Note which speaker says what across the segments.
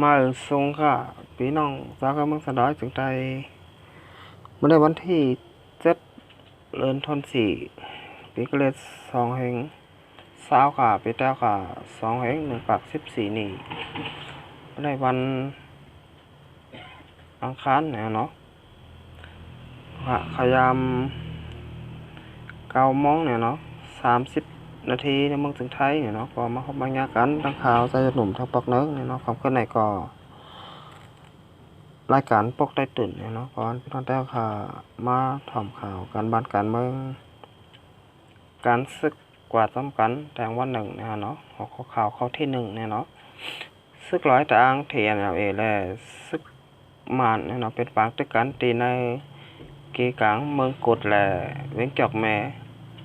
Speaker 1: มาทรงค่ะพี่น้องสาวกำเมืองสะดอยจึงใจเมื่อในวันที่7 เดือนธันวาคมปีกเลศ2020ค่ะปีแต้วค่ะ2/1/14นี่ในวันอังคารเนี่ยเนาะค่ะขยาม9 โมงเนี่ยเนาะ30 นาทีในเมืองถึงไทยเนี่ยเนาะก็มาพบมาญากันทั้งข่าวใจหนุ่มทั้งปอกเนิ้งเนี่ยเนาะความเคลื่อนไหวก็รายการปกใต้ตื่นเนี่ยเนาะก่อนพี่น้องแต้วค่ะมาถ่อมข่าวการบ้านการเมืองการศึกกว่าสำคัญแต่วันหนึ่งเนี่ยเนาะหัวข่าวข้อที่1เนี่ยเนาะศึกร้อยตางเทียนเอและศึกมานเนี่ยเนาะเป็นปางตึกกันตีในกีกลางเมืองกุดและเวียงจอกแม่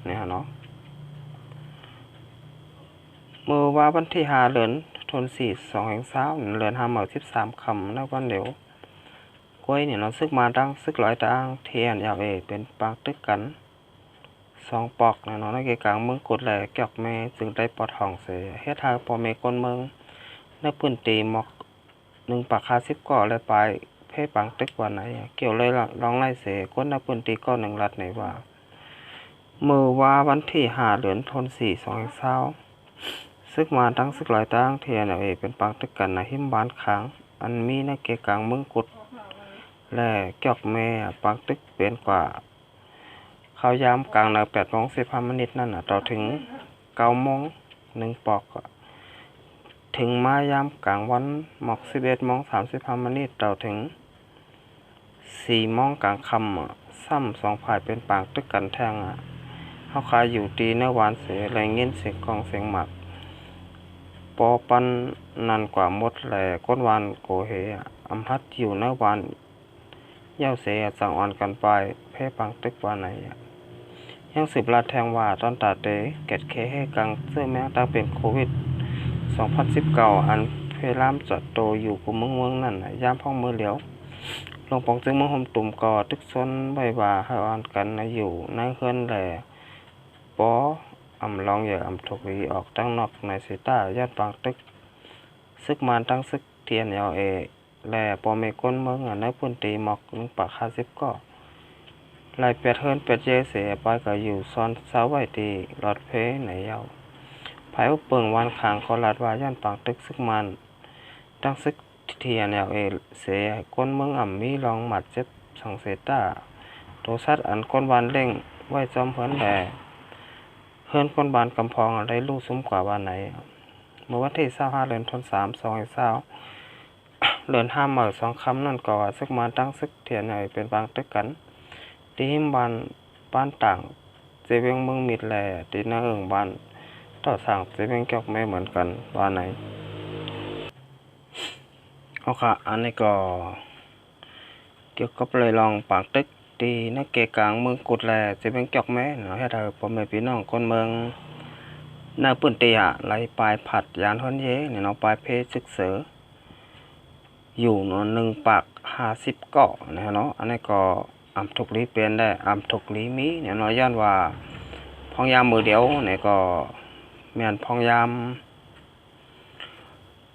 Speaker 1: เนี่ยเนาะเมื่อว่าวันที่5 เดือนธันวาคมเดือน5 มื้อ13 ค่ำในวันเดียวก้อยเนี่ยเนาะซึกมาดังซึกร้อยตางเทียนเป็นปางตึกกัน2 ปอกเนี่ยเนาะในเกกลางเมืองกุดและเกี่ยวแม่จึงได้ปอดห้องเสียเฮ็ดให้พ่อแม่คนเมืองในพื้นที่หมอก1 ปากคา10ก่อและปลายเพปางตึกว่าไหนเกี่ยวเลยลองไล่เสียคนในพื้นที่ก็1 รัฐไหนว่าเมื่อว่าวันที่5 เดือนธันวาคม2020ซึกมาดังซึกร้อยตางเทียนเป็นปางตึกกันในหิมบ้านค้างอันมีในเกกลางเมืองกุดและเกี่ยวแม่ปางตึกเป็นกว่าเข้ายามกลางใน8 โมง 15 นาทีนั่นต่อถึง9 โมง 1 ปอกถึงมายามกลางวันหมอก11 โมง 35 นาทีต่อถึง4 โมงกลางค่ำซ้ำ2 ฝ่ายเป็นปางตึกกันแทงเฮาคายอยู่ตีในวานเสแรงเงินเสียงกองเสียงหมักปอปันนันกว่าหมดแหล่ก้นวานโกเฮอำพัดอยู่ในวานเย้าเสียสั่งอ่อนกันไปเพ่ปางตึกว่าไหนยังสืบลาดแทงว่าตอนตาเตเกตเคให้กังเสื้อแม้ตั้งเป็นโควิด2019อันเพลามจัดโตอยู่กุเมืองนั่นย่ามพ่องมือเหลียวลงปองจึงมือห่มตุ่มก่อตึกซนใบว่าให้อ่อนกันอยู่ในเฮือนแหล่ปออำลองอย่าอำถูกวีออกตั้งนอกในสีตายอดปางตึกซึกมานตั้งซึกเทียนแหล่ปอเมก้นเมืองในพื้นที่หมอก1 ปากคา10ก่อลายเป็ดเฮิรนเป็ดเจเสียไปก็อยู่ซ้อนเสาไว้ตีหลอดเพไหนเยาภายอุปเปิงวันขางขอลาดว่าย่านปางตึกซึกมันตั้งซึกเทียนเสียก้นเมืองมีรองหมัด2 เซต้าโตซัดอันก้นวันเร่งไว้จอมเพิ่นแหล่เฮิรนก้นบานกำพองได้ลูกซุ้มกว่าวันไหนเมื่อวันที่25 เดือน 3 2020เดือน5 มื้อ2 ค่ำนั่นก็ซึกมาตั้งซึกเทียนเป็นปางตึกกันที่หิมบ้านต่างเจเวงเมืองมิดแลที่นาบ้านต่อสั่งเจเวงเกี่ยวไม่เหมือนกันว่าไหนเอาค่ะอันนี้ก็เกี่ยวกับเลยลองปางตึกที่นักเกกลางเมืองกุดแลเจเวงเกี่ยวแม่เนาะให้เธอพ่อแม่พี่น้องคนเมืองหน้าปืนเตียไหลปลายผัดยานทนเย่เนี่ยเนาะปลายเพชรศึกเสืออยู่เนาะ1 ปาก50ก่อนะเนาะอันนี้ก็อำทุกลีเป็นได้อำทุกลีมีเนี่ยน้อยย้อนว่าพองยามมือเดียวเนี่ยก็แม่นพองยาม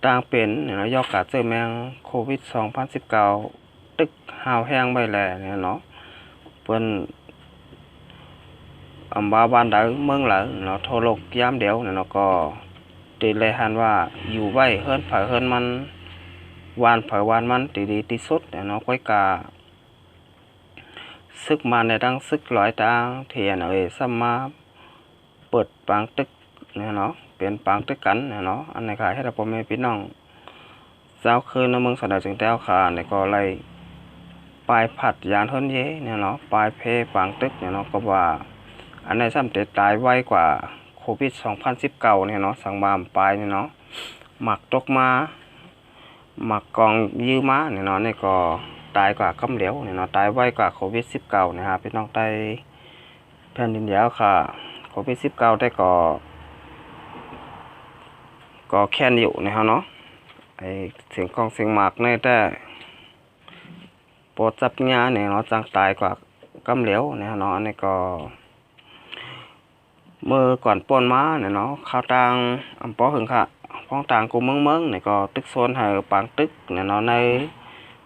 Speaker 1: ต่างเป็นเนี่ยเนาะยอกกาเจอแมงโควิด2019ตึกหาวแห้งไปแลเนี่ยเนาะเปิ้นอำบาบ้านใดเมืองหลเนาะโทรโลกยามเดียวเนี่ยเนาะก็ติเลยหันว่าอยู่ไว้เฮิรนไผเฮิรนมันวานไผวานมันดีที่สุดเนี่ยเนาะก้อยกาซึกมาในดังซึกร้อยตางเทียนซ้ำมาเปิดปางตึกเนี่ยเนาะเป็นปางตึกกันเนี่ยเนาะอันไหนขายให้เราพ่อแม่พี่น้องเจ้าคืนในเมืองสะดาวจึงแต้วขาเนี่ยก็เลยปลายผัดยานทนเย่เนี่ยเนาะปลายเพปางตึกเนี่ยเนาะก็ว่าอันไหนซ้ำเตตายไวกว่าโควิด2019เนี่ยเนาะสั่งบามปลายเนี่ยเนาะหมักตกมาหมักกองยื้อมาเนี่ยเนาะนี่ก็ตายกว่ากำเหลวเนี่ยเนาะตายไวกว่าโควิด19นะครับพี่น้องใต้แผ่นดินยาวค่ะโควิด19ได้ก็แค่นอยู่นะครับเนาะไอเสียงกองเสียงหมากในแต่ปวดจับงาเนี่ยเนาะจังตายกว่ากำเหลวเนี่ยเนาะนี่ก็เมื่อก่อนป่นมาเนี่ยเนาะข้าวตังอำปอหึงค่ะ phong tàng của mương này có tức xôn hay bảng tức này nó này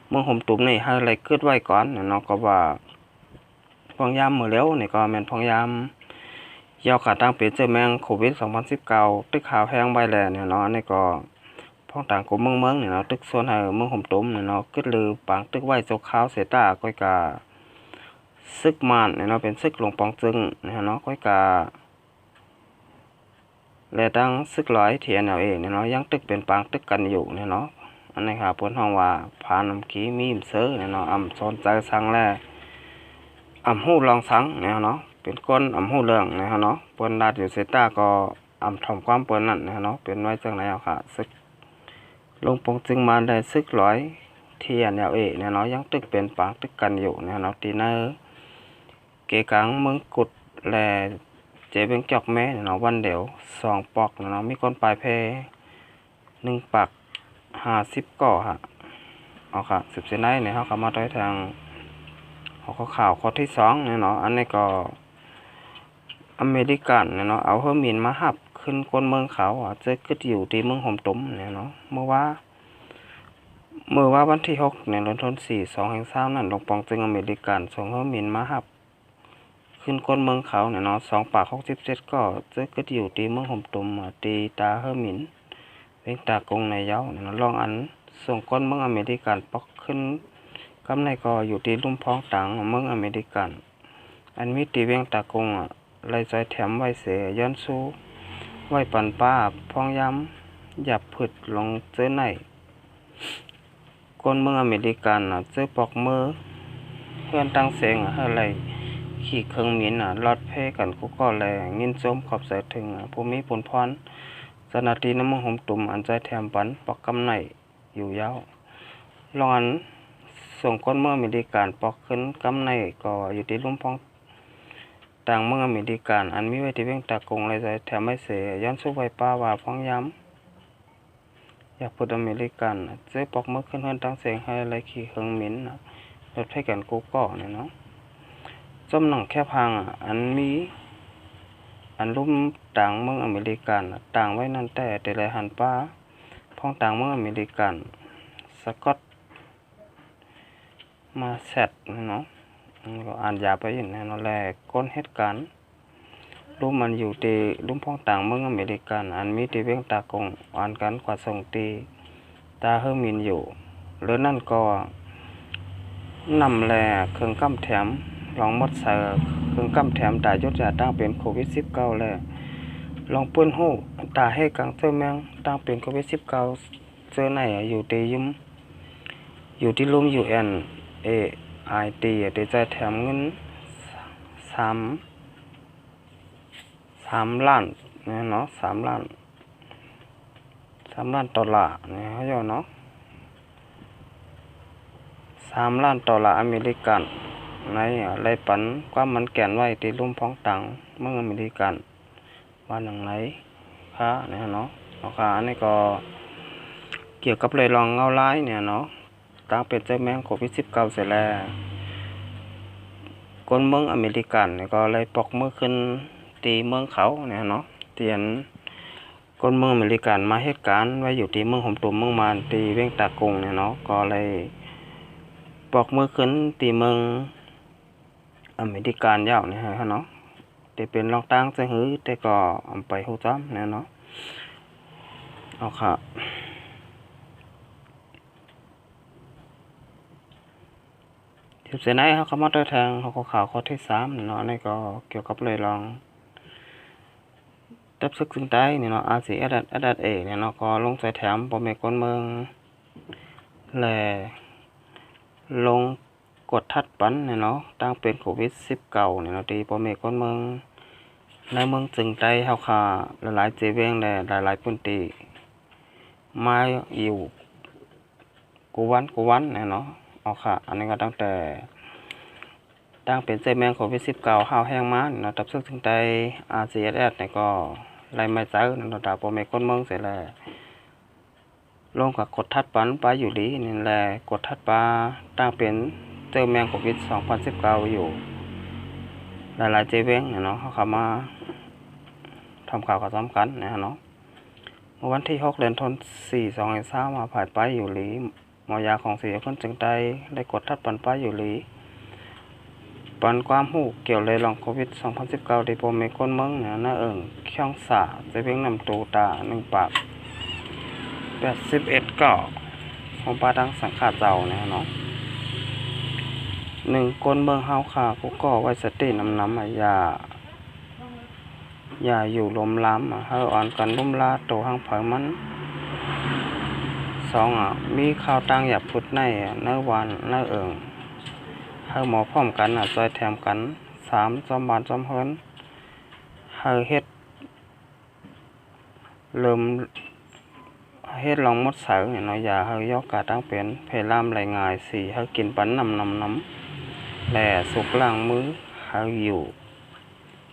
Speaker 1: mương hồng túm này hay lại cướp vay quán này nó có và phong yam mở léo này có men phong yam do cả tăng biến chơi mang covid 2019 tức hào hang bay lẻ này nó này có phong tàng của mương này nó tức xôn hay mương hồng túm này nó cướp lư bảng tức vay số khao sẽ tả coi cả sức màn này nóเป็นsứcลงปองจึงnày nó coi cảและตั้งซึกร้อยเทียนเอาเองเนี่ยเนาะยังตึกเป็นปางตึกกันอยู่เนี่ยเนาะอันนี้ครับเพิ่นฮ้องว่าผานำขี้มีมเสือเนี่ยเนาะสอนใจสังแลฮู้ลองสังเนี่ยเนาะเป็นก้นฮู้เรื่องเนี่ยเนาะเพิ่นลาดอยู่เซตาก็ถ่อมความเปิ้นนั่นเนี่ยเนาะเป็นไว้จังได๋เอาค่ะซึกลงปงจึงมาได้ซึกร้อยเทียนเอาเองเนี่ยเนาะยังตึกเป็นปางตึกกันอยู่เนี่ยเนาะตีเนอเกกังเมืองกุดและเจ๊เป็นจอกแม่เนาะวันเดียว2 ปอกเนาะมีคนปลายเพ1 ปัก50 ก่อฮะเอาค่ะ10 เซนได้เนี่ยเขาก็มาด้วยทางหัวข่าวข้อที่2เนี่ยเนาะอันนี้ก็อเมริกันเนี่ยเนาะเอาเฮอร์มินมาหับขึ้นก้นเมืองเขาเจอขึ้นอยู่ที่เมืองหอมตุ้มเนี่ยเนาะเมื่อว่าวันที่6เนี่ยเดือนธันวาคม2/3นั่นลงปองจึงอเมริกันส่งเฮอร์มินมาหับขึ้นก้นเมืองเขาเนี่ยเนาะ2 ปาก67ก็เจอขึ้นอยู่ที่เมืองหอมตุ้มตีตาเฮอร์มินเป็นตากงในเย้าเนี่ยลองอันส่งก้นเมืองอเมริกันปอกขึ้นกำในก็อยู่ที่ลุ่มพ้องต่างเมืองอเมริกันอันมีตีเวียงตากงไล่ใจแถมไว้เสียย้อนสู้ไว้ปันป้าพ้องย้ำหยับผึดลงเจอในก้นเมืองอเมริกันเจอปอกมือเพื่อนตั้งเสียงอะไรขี่เครื่องมินรอดเพกันกูก็แรงยินโจมขอบใส่ถึงภูมิผลพรสนาทีน้ำมันหอมตุ่มอันใจแถมปันปอกกำในอยู่ยาวลองอันส่งก้นเมืองอเมริกันปอกขึ้นกำในก็อยู่ที่ลุ่มพองต่างเมืองอเมริกันอันมีไว้ที่เวียงตากงไรใจแถมไม่เสียย้อนสู้ไว้ป้าว่าพ้องย้ำอยากพูดอเมริกันเจ๊ปอกเมื่อขึ้นเฮือนตั้งเสียงให้ไรขี่เครื่องมินรถให้กันกูก็เนี่ยเนาะจมหนังแค่พังอันมีอันลุ่มต่างเมืองอเมริกันต่างไว้นั่นแต่ไรหันป้าพ้องต่างเมืองอเมริกันสกอตมาแซดเนาะก็อ่านยาไปอย่างนั้นแหละก้นเหตุการณ์ลุ่มมันอยู่ที่ลุ่มพ้องต่างเมืองอเมริกันอันมีที่เวียงตากงอ่านกันกว่าส่งตีตาเฮอร์มินอยู่หรือนั่นก็นำแลเครื่องกำแถมลองมดใส่เครื่องกำแถมตายยศยาตั้งเป็นโควิด19แล้วลองปื้นหูตาให้กังเจอแมงตั้งเป็นโควิด19เจอไหนอยู่ที่ยุ่มอยู่ที่ลุ่มUNAID เดี๋ยวจะแถมเงิน3 ล้านเนี่ยเนาะ3 ล้าน$3 เนี่ยเขาอยู่เนาะ$3 ล้านอเมริกันในไรปันความมันแก่นไว้ที่ลุ่มพ้องต่างเมืองอเมริกันว่าอย่างไรค่ะเนี่ยเนาะค่ะอันนี้ก็เกี่ยวกับเลยลองเงาไล่เนี่ยเนาะตั้งเป็นเจ้าแมงโควิด19เสร็จแล้วคนเมืองอเมริกันเนี่ยก็เลยปอกมือขึ้นตีเมืองเขาเนี่ยเนาะเตียนคนเมืองอเมริกันมาเหตุการณ์ไว้อยู่ที่เมืองหอมตุ่มเมืองมานตีเวียงตากงเนี่ยเนาะก็เลยปอกมือขึ้นตีเมืองอเมริกันยาวเนี่ยฮะเนาะแต่เป็นลองตั้งจะหื้อแต่ก็เอาไปหูจ้ำเนี่ยเนาะเอาค่ะทิศเสนเขามาด้วยทางเขาข่าวข้อที่3เนาะนี่ก็เกี่ยวกับเลยลองตับซึกซึ่งใต้เนี่ยเนาะRCSSเนี่ยเนาะก็ลงใส่แถมบ่แม่นคนเมืองแลลงกดทัดปันเนี่ยเนาะตั้งเป็นโควิด19เนี่ยเนาะที่บ่แม่นคนเมืองในเมืองจึงใต้เฮาค่ะหลายๆเจเวงและหลายๆพื้นที่มาอยู่กูวันเนี่ยเนาะเอาค่ะอันนี้ก็ตั้งแต่ตั้งเป็นเจแมงโควิด19ห้าวแห้งมาเนาะตับซึกถึงใต้ RCSS เนี่ยก็ไล่ไม่เจอเนาะดาวบ่แม่นคนเมืองเสร็จแล้วลงกับกดทัดปันไปอยู่ดีนี่แหละกดทัดปลาตั้งเป็นเจอแมงโควิด2019อยู่หลายๆเจเวงเนี่ยเนาะเขาเข้ามาทำข่าวก็สำคัญนะเนาะ เมื่อวันที่6 เดือนธันวาคม 2023มาผ่ายไปอยู่หลีหมอยาของเสียคนจึงได้กดทัดปันไปอยู่หลีปันความหู้เกี่ยวเลยลองโควิด 2019ที่ผมมีคนเมืองเนี่ยน่าข้องสาจะเพียงนำตูตา1 ปาก 81ก่อของปลาดังสังขาเจ้าเนี่ยเนาะ1คนเมืองเฮาค่ะผู้ก่อไว้สตินำอย่าอยู่ลมล้ำเฮาอ่อนกันลุ่มลาโตหังเผยมัน2มีข่าวต่างอย่าพุดในเนื้อวันเนื้อเฮาหมอพร้อมกันจอยแถมกัน3จอมบานจอมเฮินเฮาเฮ็ดลองมดเสาเนี่ยเนาะอย่าเฮายอกกาตั้งเป็นเพลามไหลง่าย4เฮากินปันน้ำแหล่สุกล้างมือเฮาอยู่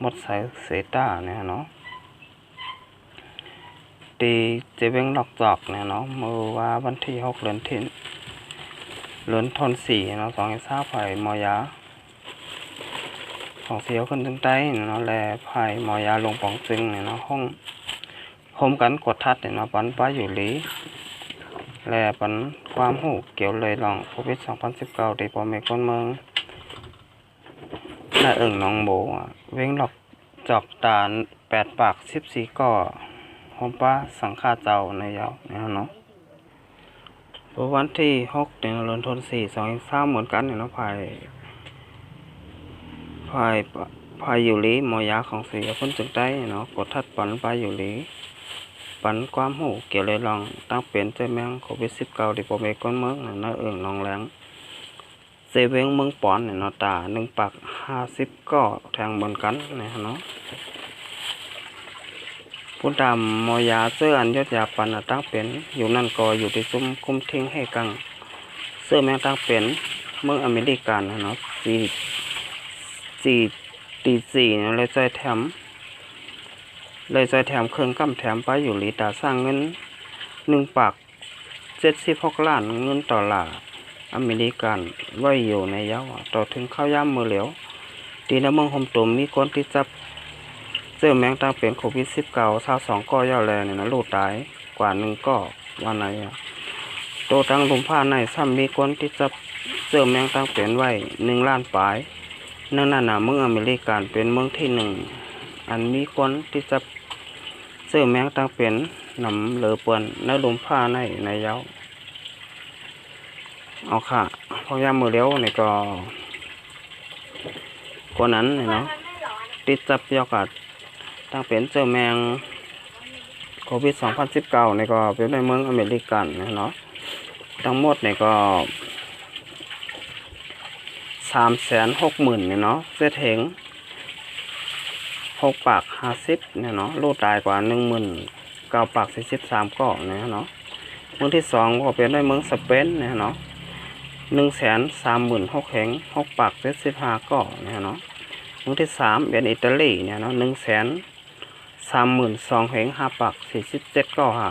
Speaker 1: มดเสาเสต้าเนี่ยเนาะตีเจเวงหลอกจอกเนี่ยเนาะมือว่าวันที่6 เดือนธันวาคม 4เนาะ2023ไผ่หมอยาของเสียวขึ้นถึงใต้เนาะแลไผ่หมอยาลงปองจึงเนี่ยเนาะห้องโฮมกันกดทัดเนี่ยเนาะปันป้าอยู่หลีแลปันความหูเกี่ยวเลยลองโควิด 2019ที่พ่อแม่คนเมืองน่าน้องโบเว้งหลอกจอกตา8 ปาก 14ก่อโฮมป้าสังฆาเจ้าในยาวเนี่ยเนาะวันที่6 เดือนธันวาคม 2023เหมือนกันเนี่ยเนาะพายอยู่หลีหมอยาของเสียคนจึงได้เนาะกดทัดปันไปอยู่หลีปันความหูเกี่ยวเลยลองตั้งเป็นเจ้าแมงโควิด 19ที่พ่อแม่คนเมืองน่าน้องแหลงเซเวงเมืองปอนเนี่ยเนาะตา1 ปาก 50ก่อแทงเหมือนกันเนี่ยเนาะผู้ดำหมอยาเสื้ออันยศยาปันตั้งเป็นอยู่นั่นก็อยู่ที่ซุ้มคุ้มทิ้งให้กังเสื้อแมงตั้งเป็นเมืองอเมริกันเนาะ4เลยใจแถมเครื่องกำแถมไปอยู่หลีตาสร้างเงิน1 ปาก 76 ล้านเงินต่อลาอเมริกันไว้อยู่ในยาวต่อถึงข้าวย่ำมือเหลียวตีในเมืองโฮมตุมมีคนที่จับเสื้อแมงตั้งเป็นโควิด 19 22ก่อย่อแลเนี่ยนะลูกตายกว่า1ก่อวันไหนโตตั้งลุมผ้าในซ้ำมีคนที่จับเสื้อแมงตั้งเป็นไว้1 ล้านปลายนั่นน่ะเมืองอเมริกันเป็นเมืองที่1อันมีคนที่จับเสื้อแมงตั้งเป็นนำเหลือเปื้อนในลุมผ้าในยาวเอาค่ะพอยามมือเลี้ยวนี่ก็คนนั้นเนาะติดจับยอกัดตั้งเป็นเสื้อแมงโควิด 2019นี่ก็เป็นในเมืองอเมริกันเนาะทั้งหมดนี่ก็360,000เนี่ยเนาะเศษเหง6 ปาก 50เนี่ยเนาะลูกตายกว่า 19 ปาก 43ก่อเนี่ยเนาะเมืองที่2ก็เป็นในเมืองสเปนเนี่ยเนาะ136,000เหง6 ปาก 75ก่อเนี่ยเนาะเมืองที่3เป็นอิตาลีเนี่ยเนาะ132,000เหง5 ปาก 47ก่อฮะ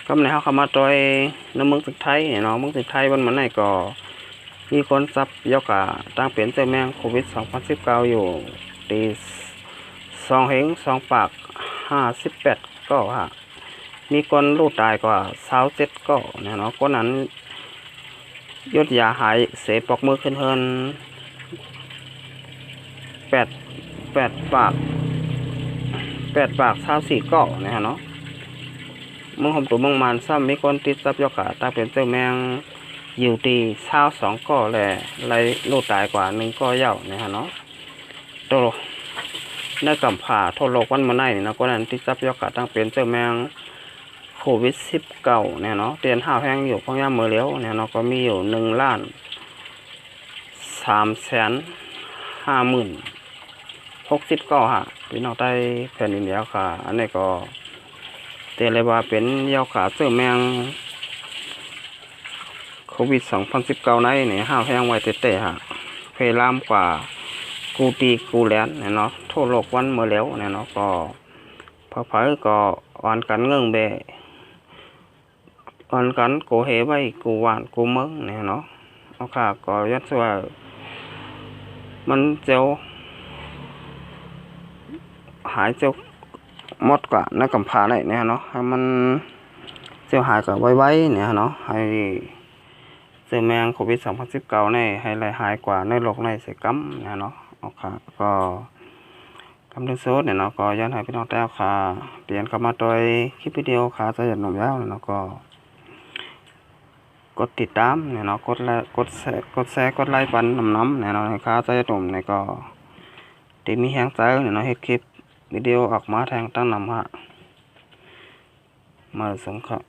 Speaker 1: ก็ในเขาเข้ามาตัวในเมืองไทยเนาะเมืองไทยวันมันไหนก็มีคนซับยกะตั้งเป็นเจ้าแมงโควิด 2019อยู่ตี2 เหง2 ปาก 58ก็ฮะมีคนลูกตายกว่า27ก็เนี่ยเนาะคนนั้นยศยาหายเสปอกมือขึ้นเฮิน8 ปาก24ก็เนี่ยเนาะเมืองหอมตัวเมืองมันซ้ำมีคนติดซับยกะตั้งเป็นเจ้าแมงอยู่ตี22ก็แหละไรลูกตายกว่า1ก็เย่าเนี่ยเนาะโตในกำผ่าทั่วโลกวันมาไหนนี่นะคนนั้นติดซับยกะตั้งเป็นเจ้าแมงโควิด 19เนี่ยเนาะเตียนห้าแพงอยู่พอย่ามือเลี้ยวเนี่ยเนาะก็มีอยู่1,350,060ก็ฮะพี่น้องใต้แผ่นดินเดียวค่ะอันนี้ก็เตียนเลยว่าเป็นยาวขาเสื้อแมงโควิด 2019ในเนี่ยห้าแพงไว้เตะฮะเพลามกว่ากูตีกูแลนเนี่ยเนาะทั่วโลกวันมือเลี้ยวเนี่ยเนาะก็พอเผยก็อ่อนกันเงื่องเบอ่อนกันกูเหไว้กูหวานกูเมืองเนี่ยเนาะเอาค่ะก็ยัดว่ามันเจ้าหายเจ้า หมดกะในกำพร้าได้เนี่ยเนาะให้มันเสียหายกะไว้ๆเนี่ยเนาะให้เจอแมงโควิด2019นี่ให้หายกว่าในโลกในเสียกัมเนี่ยเนาะเอาค่ะก็คำเตือนโซดเนี่ยเนาะก็ย้อนให้พี่น้องแต่ค่ะเปลี่ยนเข้ามาโดยคลิปวิดีโอค่ะจะหยัดหนุ่มยาวเนาะก็กดติดตามเนี่ยเนาะกดไลค์กดแชร์กดไลค์ปันน้ำเนี่ยเนาะให้ค่ะจะหยัดหนุ่มเนี่ยก็ที่มีแรงใจเนี่ยเนาะเฮ็ดคลิปวิดีโอออกมาแทงตั้งนำฮะมาสงเคราะห์